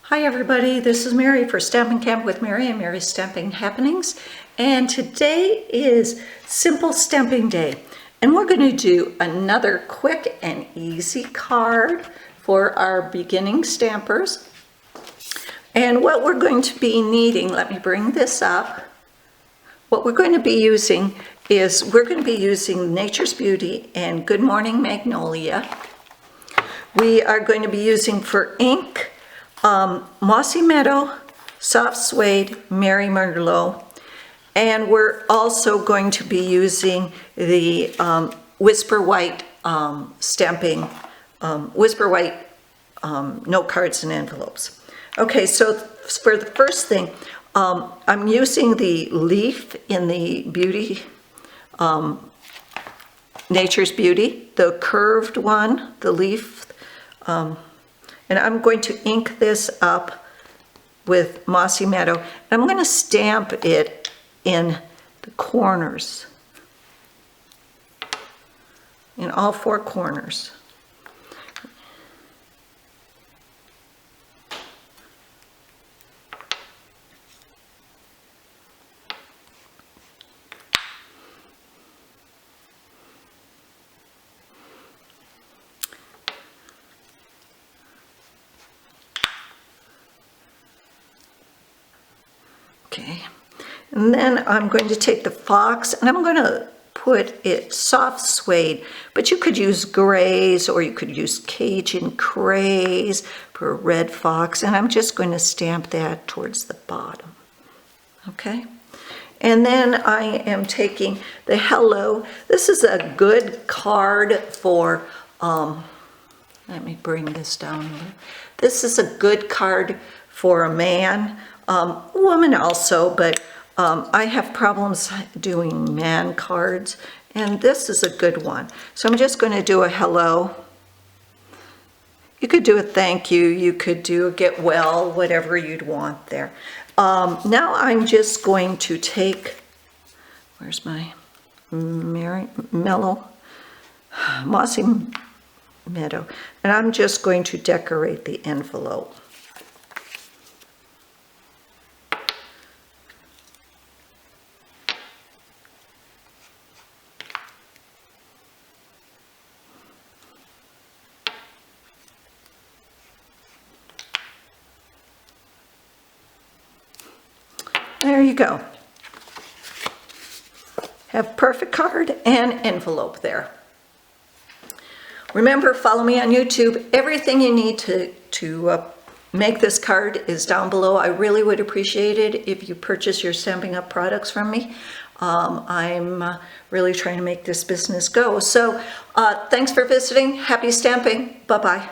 Hi everybody, this is Mary for Stampin' Camp with Mary and Mary's Stamping Happenings. And today is Simple Stamping Day. And we're going to do another quick and easy card for our beginning stampers. And what we're going to be needing, let me bring this up. What we're going to be using is, we're going to be using Nature's Beauty and Good Morning Magnolia. We are going to be using for ink, Mossy Meadow, Soft Suede, Merlot, and we're also going to be using the Whisper White stamping, Whisper White note cards and envelopes. Okay, so for the first thing, I'm using the leaf in the Beauty, Nature's Beauty, the curved one, the leaf, and I'm going to ink this up with Mossy Meadow. And I'm going to stamp it in the corners, in all four corners. Okay, and then I'm going to take the fox and I'm going to put it soft suede, but you could use grays or you could use Cajun craze for a red fox, and I'm just going to stamp that towards the bottom. Okay, and then I am taking the Hello. This is a good card for, let me bring this down a little. This is a good card for a man. Woman also, but I have problems doing man cards, and this is a good one. So I'm just going to do a hello. You could do a thank you, you could do a get well, whatever you'd want there. Now I'm just going to take, where's my Mossy Meadow, and I'm just going to decorate the envelope. There you go. Have perfect card and envelope there. Remember, follow me on YouTube. Everything you need to make this card is down below. I really would appreciate it if you purchase your Stampin' Up products from me. I'm really trying to make this business go. So thanks for visiting. Happy stamping. Bye-bye.